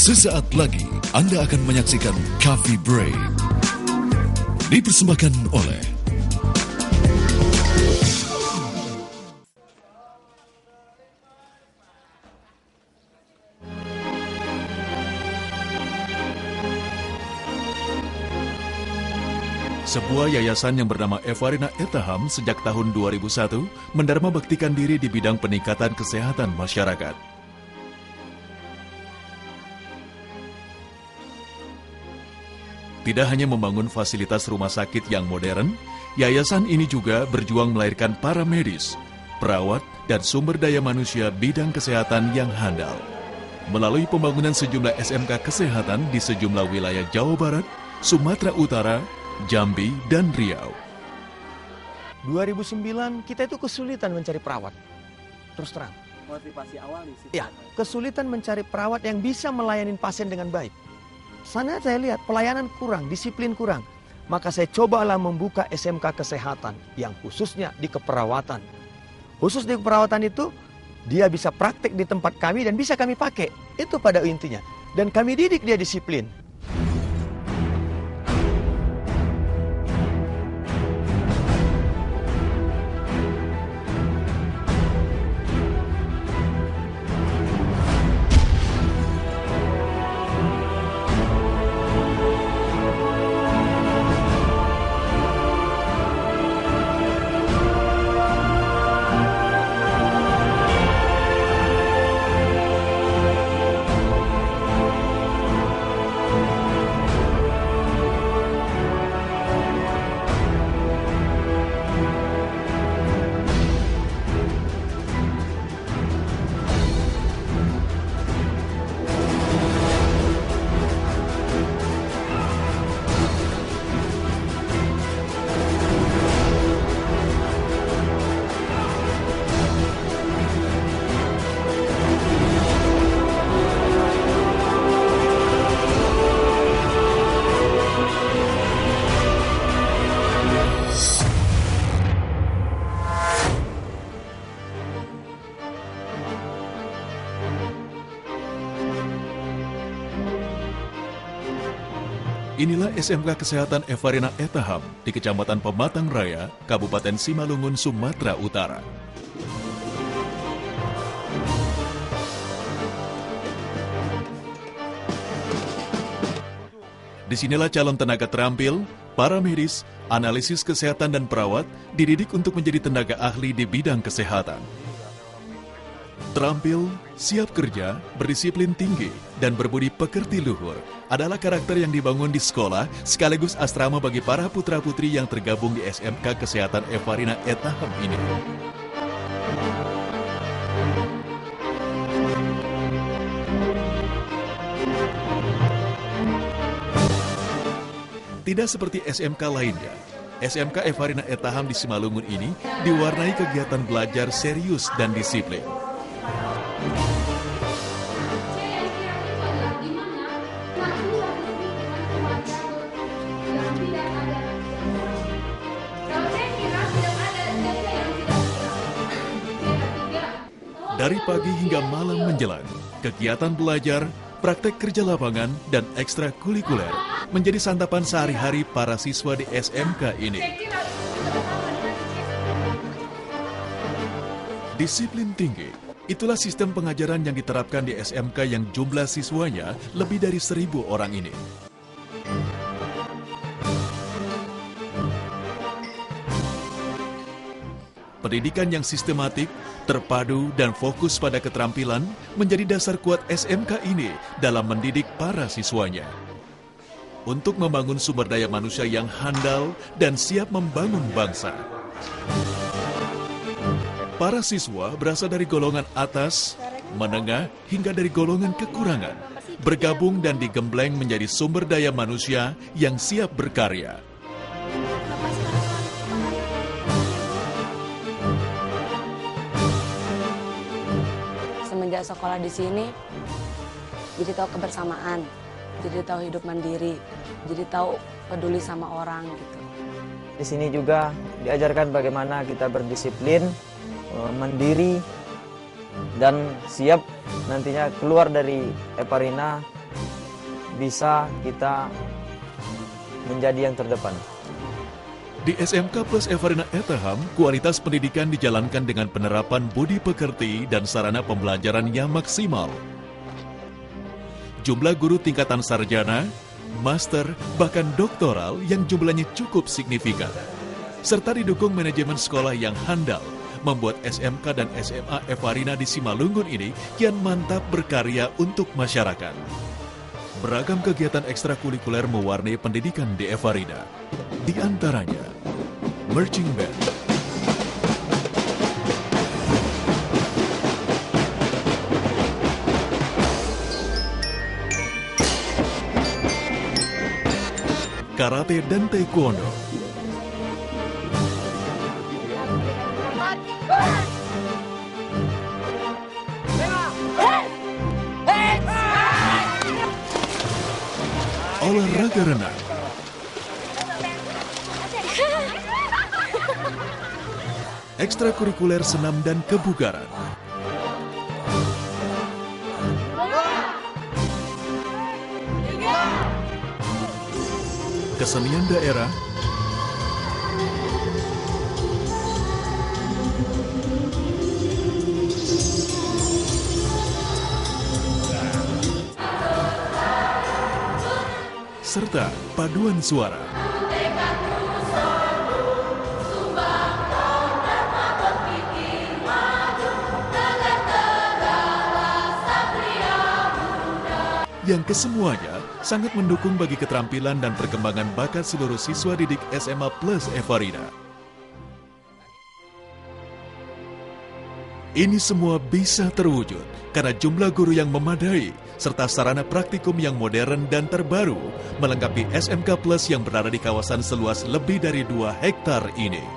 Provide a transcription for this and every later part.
Sesaat lagi Anda akan menyaksikan Coffee Break. Dipersembahkan oleh sebuah yayasan yang bernama Evarina Etaham sejak tahun 2001 mendarma baktikan diri di bidang peningkatan kesehatan masyarakat. Tidak hanya membangun fasilitas rumah sakit yang modern, yayasan ini juga berjuang melahirkan para medis, perawat, dan sumber daya manusia bidang kesehatan yang handal. Melalui pembangunan sejumlah SMK kesehatan di sejumlah wilayah Jawa Barat, Sumatera Utara, Jambi, dan Riau. 2009 kita itu kesulitan mencari perawat. Terus terang. Motivasi awal di situ. Ya, kesulitan mencari perawat yang bisa melayani pasien dengan baik. Sana saya lihat pelayanan kurang, disiplin kurang. Maka saya cobalah membuka SMK kesehatan yang khususnya di keperawatan. Khusus di keperawatan itu dia bisa praktek di tempat kami dan bisa kami pakai. Itu pada intinya. Dan kami didik dia disiplin. Inilah SMK Kesehatan Evarina Etaham di Kecamatan Pematang Raya, Kabupaten Simalungun, Sumatera Utara. Disinilah calon tenaga terampil, para medis, analisis kesehatan dan perawat dididik untuk menjadi tenaga ahli di bidang kesehatan. Terampil, siap kerja, berdisiplin tinggi, dan berbudi pekerti luhur adalah karakter yang dibangun di sekolah sekaligus asrama bagi para putra-putri yang tergabung di SMK Kesehatan Evarina Etaham ini. Tidak seperti SMK lainnya, SMK Evarina Etaham di Simalungun ini diwarnai kegiatan belajar serius dan disiplin. Dari pagi hingga malam menjelang, kegiatan belajar, praktek kerja lapangan, dan ekstrakurikuler menjadi santapan sehari-hari para siswa di SMK ini. Disiplin tinggi, itulah sistem pengajaran yang diterapkan di SMK yang jumlah siswanya lebih dari 1.000 orang ini. Pendidikan yang sistematik, terpadu, dan fokus pada keterampilan menjadi dasar kuat SMK ini dalam mendidik para siswanya. Untuk membangun sumber daya manusia yang handal dan siap membangun bangsa. Para siswa berasal dari golongan atas, menengah, hingga dari golongan kekurangan, bergabung dan digembleng menjadi sumber daya manusia yang siap berkarya. Semenjak sekolah di sini, jadi tahu kebersamaan, jadi tahu hidup mandiri, jadi tahu peduli sama orang gitu. Di sini juga diajarkan bagaimana kita berdisiplin, mandiri, dan siap nantinya keluar dari Evarina bisa kita menjadi yang terdepan. Di SMK Plus Evarina Etaham, kualitas pendidikan dijalankan dengan penerapan budi pekerti dan sarana pembelajaran yang maksimal. Jumlah guru tingkatan sarjana, master, bahkan doktoral yang jumlahnya cukup signifikan. Serta didukung manajemen sekolah yang handal, membuat SMK dan SMA Evarina di Simalungun ini kian mantap berkarya untuk masyarakat. Beragam kegiatan ekstrakurikuler mewarnai pendidikan di Evarina. Di antaranya, marching band, karate dan taekwondo, olahraga renang, ekstrakurikuler senam dan kebugaran, kesenian daerah, serta paduan suara. Yang kesemuanya sangat mendukung bagi keterampilan dan perkembangan bakat seluruh siswa didik SMA Plus Evarina. Ini semua bisa terwujud karena jumlah guru yang memadai serta sarana praktikum yang modern dan terbaru melengkapi SMK Plus yang berada di kawasan seluas lebih dari 2 hektar ini.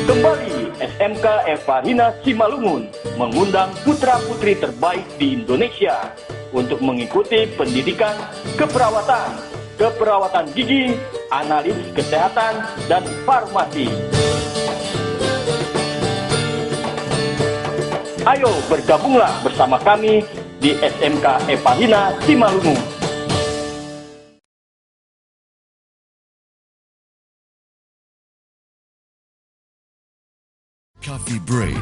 Kembali SMK Evarina Simalungun mengundang putra-putri terbaik di Indonesia untuk mengikuti pendidikan keperawatan gigi, analis kesehatan, dan farmasi. Ayo bergabunglah bersama kami di SMK Evarina Simalungun. Coffee Break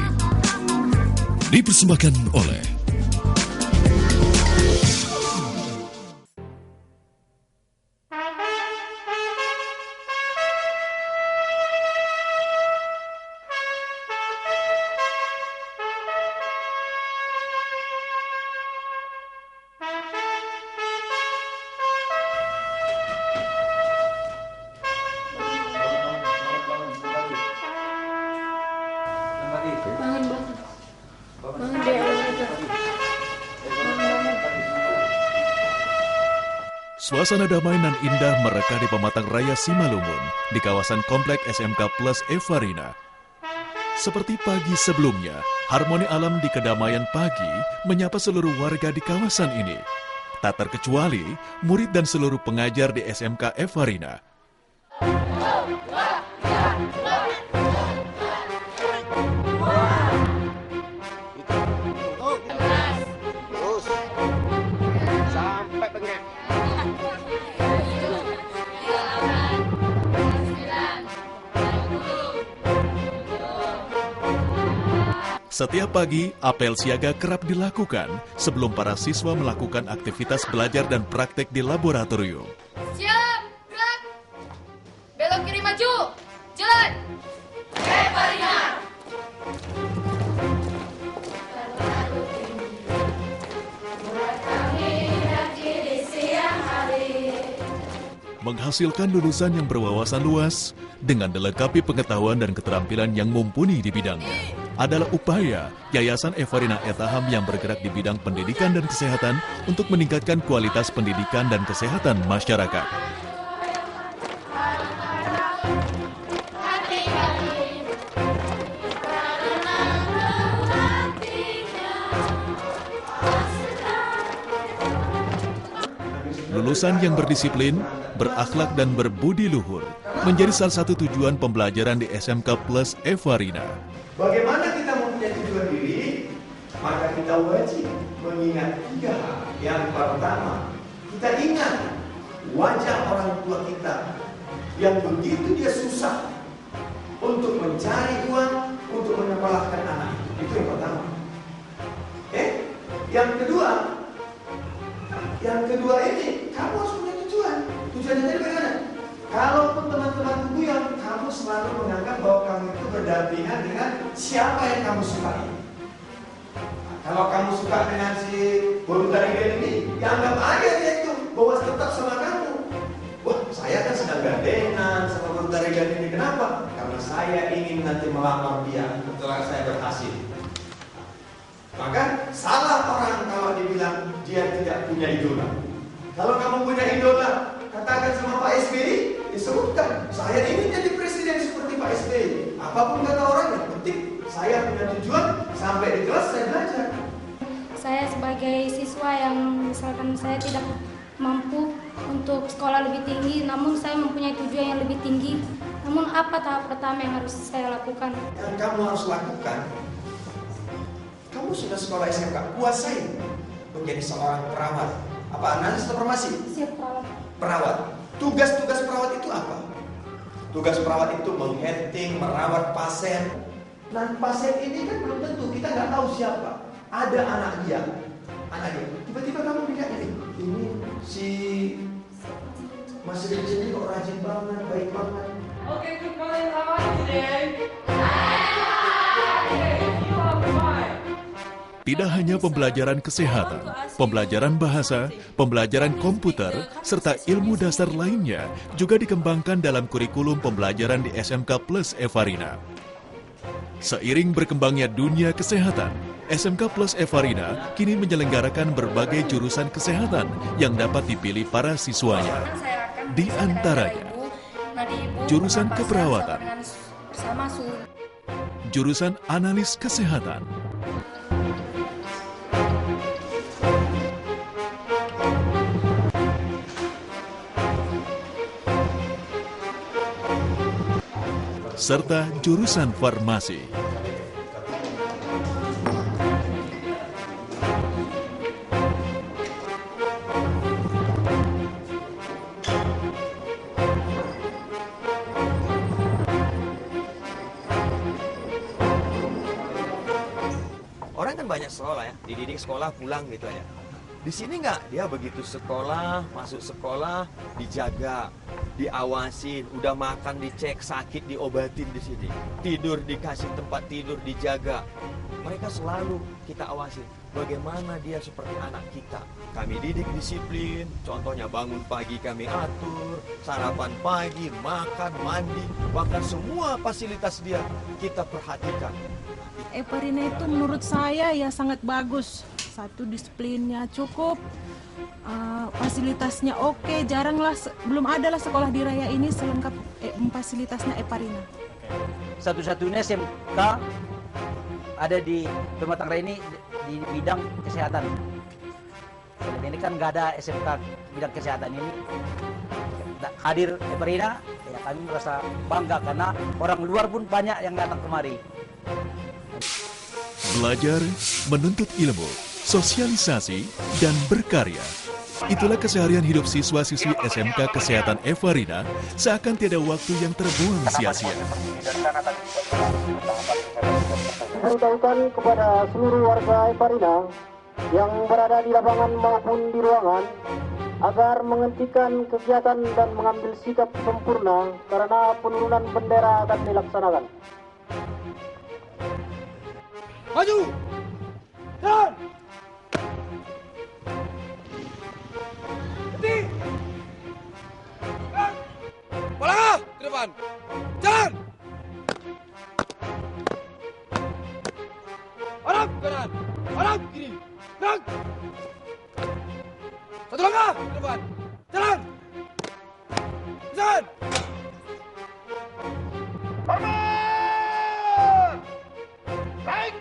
dipersembahkan oleh Suasana damai dan indah mereka di Pematang Raya Simalungun di kawasan komplek SMK Plus Evarina. Seperti pagi sebelumnya, harmoni alam di kedamaian pagi menyapa seluruh warga di kawasan ini. Tak terkecuali murid dan seluruh pengajar di SMK Evarina. Setiap pagi, apel siaga kerap dilakukan sebelum para siswa melakukan aktivitas belajar dan praktek di laboratorium. Siap, gerak. Belok kiri maju. Jalan. Evarina. Menghasilkan lulusan yang berwawasan luas dengan dilengkapi pengetahuan dan keterampilan yang mumpuni di bidangnya adalah upaya Yayasan Evarina Etaham yang bergerak di bidang pendidikan dan kesehatan untuk meningkatkan kualitas pendidikan dan kesehatan masyarakat. Kelulusan yang berdisiplin, berakhlak dan berbudi luhur menjadi salah satu tujuan pembelajaran di SMK Plus Evarina. Bagaimana kita mempunyai tujuan diri? Maka kita wajib mengingat 3 hal. Yang pertama, kita ingat wajah orang tua kita yang begitu dia susah untuk mencari uang untuk menyekolahkan anak. Itu yang pertama. Yang kedua ini, kamu harus punya tujuan. Tujuannya tadi bagaimana? Kalaupun teman-teman yang kamu selalu menganggap bahwa kamu itu berdampingan dengan siapa yang kamu sukai. Kalau kamu suka dengan si Borutarigan ini, ya anggap aja dia itu bahwa tetap sama kamu. Wah, saya kan sedang gandengan sama Borutarigan ini. Kenapa? Karena saya ingin nanti melamar dia setelah saya berhasil. Maka salah orang kalau dibilang dia tidak punya idola. Kalau kamu punya idola, katakan sama Pak SBY, disebutkan, saya ingin jadi presiden seperti Pak SBY. Apapun kata orang, yang penting saya punya tujuan, sampai di kelas saya belajar. Saya sebagai siswa yang misalkan saya tidak mampu untuk sekolah lebih tinggi, namun saya mempunyai tujuan yang lebih tinggi. Namun apa tahap pertama yang harus saya lakukan? Yang kamu harus lakukan, kamu sudah sekolah SMK, kuasai menjadi seorang perawat. Apa, analis atau farmasi? Siap, perawat. Perawat. Tugas-tugas perawat itu apa? Tugas perawat itu mengheading, merawat pasien. Dan pasien ini kan belum tentu, kita nggak tahu siapa. Ada anak dia. Tiba-tiba kamu lihat ini si masih kecil ini kok rajin banget, baik banget. Oke, good morning, how are you today? Tidak hanya pembelajaran kesehatan, pembelajaran bahasa, pembelajaran komputer, serta ilmu dasar lainnya juga dikembangkan dalam kurikulum pembelajaran di SMK Plus Evarina. Seiring berkembangnya dunia kesehatan, SMK Plus Evarina kini menyelenggarakan berbagai jurusan kesehatan yang dapat dipilih para siswanya. Di antaranya, jurusan keperawatan, jurusan analis kesehatan, serta jurusan farmasi. Orang kan banyak sekolah ya, dididik sekolah pulang gitu aja. Di sini enggak, dia begitu sekolah, masuk sekolah, dijaga, diawasin, udah makan dicek, sakit diobatin di sini. Tidur dikasih tempat tidur, dijaga. Mereka selalu kita awasin. Bagaimana dia seperti anak kita. Kami didik disiplin, contohnya bangun pagi kami atur, sarapan pagi, makan, mandi, bahkan semua fasilitas dia kita perhatikan. Evarina itu menurut saya ya sangat bagus. Satu, disiplinnya cukup, fasilitasnya oke, jaranglah, belum adalah sekolah di raya ini selengkap fasilitasnya Evarina. Satu-satunya SMK ada di Pematang Raya ini di bidang kesehatan. Dan ini kan nggak ada SMK bidang kesehatan ini. Hadir Evarina, ya kami merasa bangga karena orang luar pun banyak yang datang kemari. Belajar, menuntut ilmu, sosialisasi, dan berkarya. Itulah keseharian hidup siswa-siswi SMK Kesehatan Evarina, seakan tiada waktu yang terbuang sia-sia. Saya ucapkan kepada seluruh warga Evarina yang berada di lapangan maupun di ruangan agar menghentikan kegiatan dan mengambil sikap sempurna karena penurunan bendera akan dilaksanakan. Maju! Jalan! Berhenti! Bola ke depan! Jalan! Arah kanan! Arah kiri! Gerak! Satu langkah ke depan! Jalan! Jalan! Baik!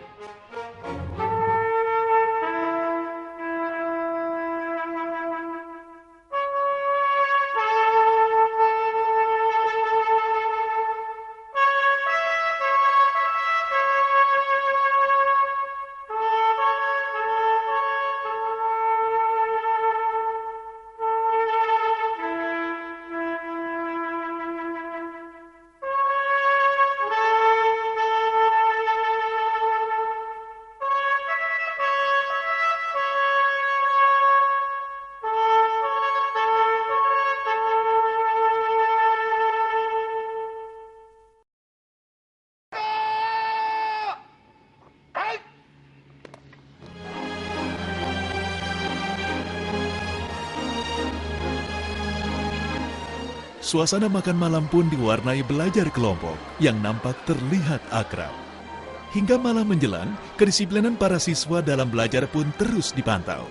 Suasana makan malam pun diwarnai belajar kelompok yang nampak terlihat akrab. Hingga malam menjelang, kedisiplinan para siswa dalam belajar pun terus dipantau.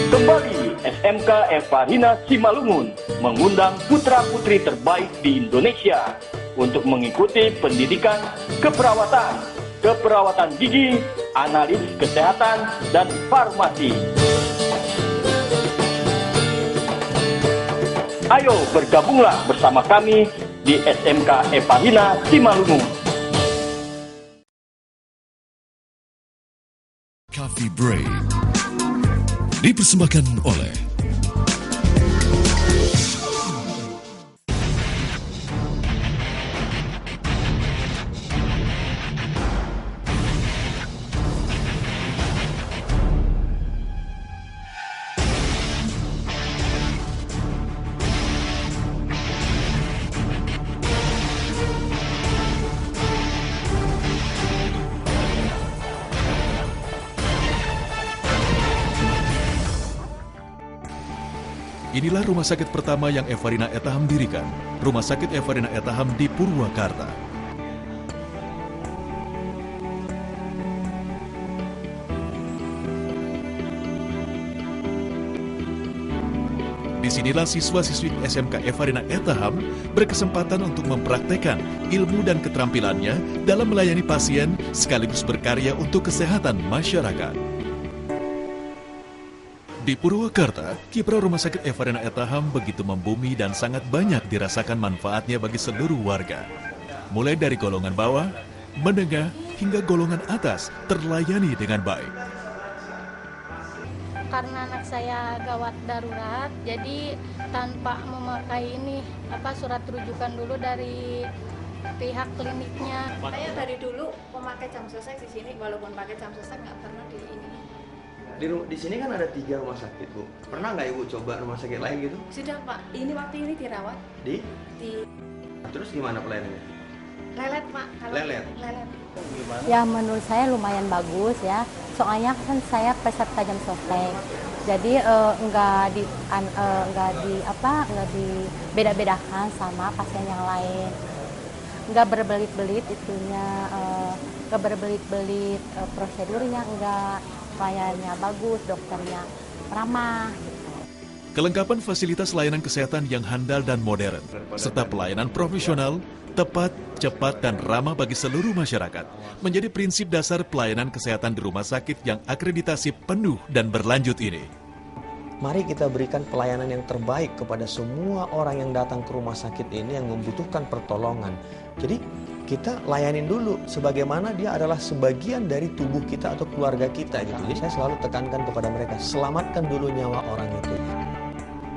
Kembali SMK Eva Rina Simalungun mengundang putra-putri terbaik di Indonesia untuk mengikuti pendidikan keperawatan gigi, analis kesehatan, dan farmasi. Ayo bergabunglah bersama kami di SMK Eva Rina Simalungun. Coffee Break dipersembahkan oleh Inilah rumah sakit pertama yang Eva Rina Etaham dirikan, Rumah Sakit Eva Rina Etaham di Purwakarta. Disinilah siswa-siswi SMK Eva Rina Etaham berkesempatan untuk mempraktekkan ilmu dan keterampilannya dalam melayani pasien sekaligus berkarya untuk kesehatan masyarakat. Di Purwakarta, kiprah Rumah Sakit Eva Rina Etaham begitu membumi dan sangat banyak dirasakan manfaatnya bagi seluruh warga. Mulai dari golongan bawah, menengah, hingga golongan atas terlayani dengan baik. Karena anak saya gawat darurat, jadi tanpa memakai surat rujukan dulu dari pihak kliniknya. Saya dari dulu memakai jam sosek di sini, walaupun pakai jam sosek nggak pernah di ini. Di sini kan ada 3 rumah sakit, Bu. Pernah nggak Ibu coba rumah sakit lain gitu? Sudah, Pak. Waktu ini dirawat. Di? Terus gimana pelayanannya? Lelet, Pak. Lelet? Lelet. Ya, menurut saya lumayan bagus ya. Soalnya kan saya peserta jam sostek. Jadi nggak dibeda-bedakan sama pasien yang lain. Nggak berbelit-belit nggak berbelit-belit prosedurnya, nggak. Pelayanannya bagus, dokternya ramah. Kelengkapan fasilitas layanan kesehatan yang handal dan modern, serta pelayanan profesional, tepat, cepat, dan ramah bagi seluruh masyarakat, menjadi prinsip dasar pelayanan kesehatan di rumah sakit yang akreditasi penuh dan berlanjut ini. Mari kita berikan pelayanan yang terbaik kepada semua orang yang datang ke rumah sakit ini yang membutuhkan pertolongan. Jadi, kita layanin dulu sebagaimana dia adalah sebagian dari tubuh kita atau keluarga kita gitu. Jadi saya selalu tekankan kepada mereka, selamatkan dulu nyawa orang itu.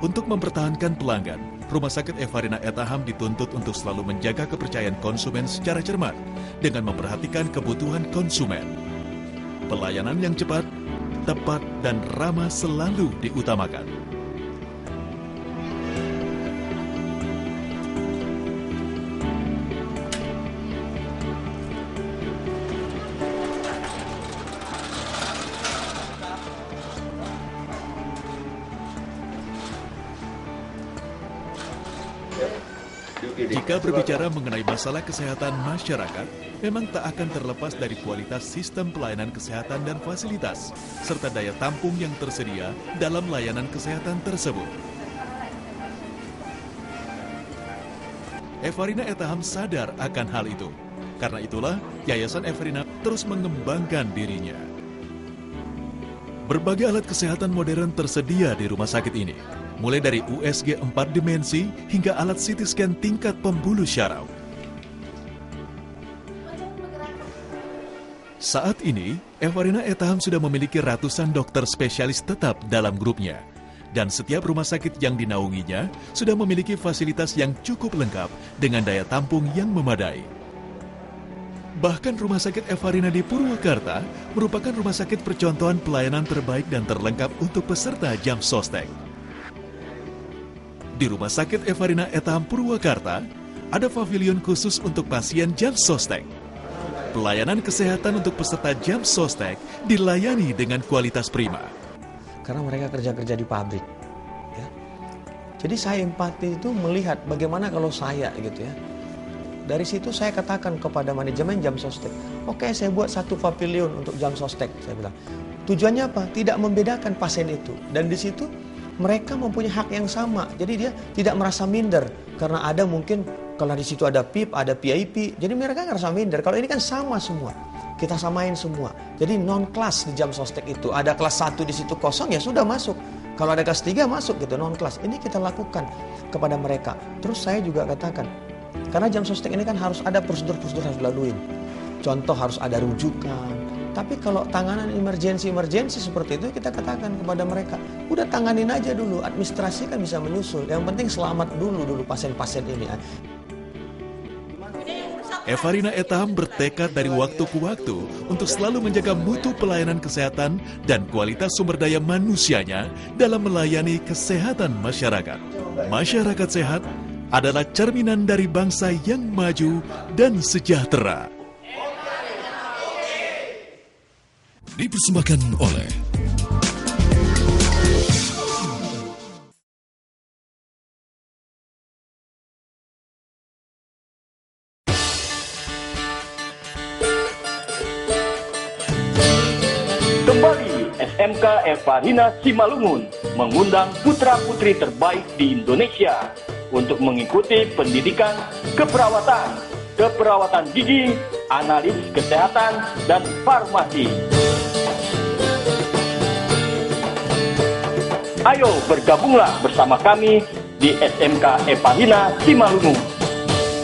Untuk mempertahankan pelanggan, Rumah Sakit Eva Rina Etaham dituntut untuk selalu menjaga kepercayaan konsumen secara cermat dengan memperhatikan kebutuhan konsumen. Pelayanan yang cepat, tepat, dan ramah selalu diutamakan. Jika berbicara mengenai masalah kesehatan masyarakat, memang tak akan terlepas dari kualitas sistem pelayanan kesehatan dan fasilitas, serta daya tampung yang tersedia dalam layanan kesehatan tersebut. Eva Rina Etaham sadar akan hal itu. Karena itulah, Yayasan Eva Rina terus mengembangkan dirinya. Berbagai alat kesehatan modern tersedia di rumah sakit ini, mulai dari USG 4 dimensi hingga alat CT scan tingkat pembuluh syaraf. Saat ini, Eva Rina Etaham sudah memiliki ratusan dokter spesialis tetap dalam grupnya. Dan setiap rumah sakit yang dinaunginya sudah memiliki fasilitas yang cukup lengkap dengan daya tampung yang memadai. Bahkan Rumah Sakit Eva Rina di Purwakarta merupakan rumah sakit percontohan pelayanan terbaik dan terlengkap untuk peserta jam sostek. Di Rumah Sakit Eva Rina Etaham Purwakarta, ada pavilion khusus untuk pasien Jamsostek. Pelayanan kesehatan untuk peserta Jamsostek dilayani dengan kualitas prima. Karena mereka kerja-kerja di pabrik. Ya. Jadi saya empati itu melihat bagaimana kalau saya gitu ya. Dari situ saya katakan kepada manajemen Jamsostek, oke, saya buat satu pavilion untuk Jamsostek, saya bilang. Tujuannya apa? Tidak membedakan pasien itu. Dan di situ mereka mempunyai hak yang sama. Jadi dia tidak merasa minder. Karena ada mungkin, kalau di situ ada PIP, ada PIP. Jadi mereka nggak merasa minder. Kalau ini kan sama semua. Kita samain semua. Jadi non-kelas di Jamsostek itu. Ada kelas 1 di situ kosong, ya sudah masuk. Kalau ada kelas 3 masuk gitu, non-kelas. Ini kita lakukan kepada mereka. Terus saya juga katakan, karena Jamsostek ini kan harus ada prosedur-prosedur harus dilaluin. Contoh harus ada rujukan. Tapi kalau tanganan emergensi seperti itu kita katakan kepada mereka, udah tanganin aja dulu, administrasi kan bisa menyusul. Yang penting selamat dulu pasien-pasien ini. Evarina Etham bertekad dari waktu ke waktu untuk selalu menjaga mutu pelayanan kesehatan dan kualitas sumber daya manusianya dalam melayani kesehatan masyarakat. Masyarakat sehat adalah cerminan dari bangsa yang maju dan sejahtera. Dipersembahkan oleh Kembali SMK Evarina Simalungun mengundang putra-putri terbaik di Indonesia untuk mengikuti pendidikan keperawatan gigi, analis kesehatan, dan farmasi. Ayo bergabunglah bersama kami di SMK Evarina Simalungun.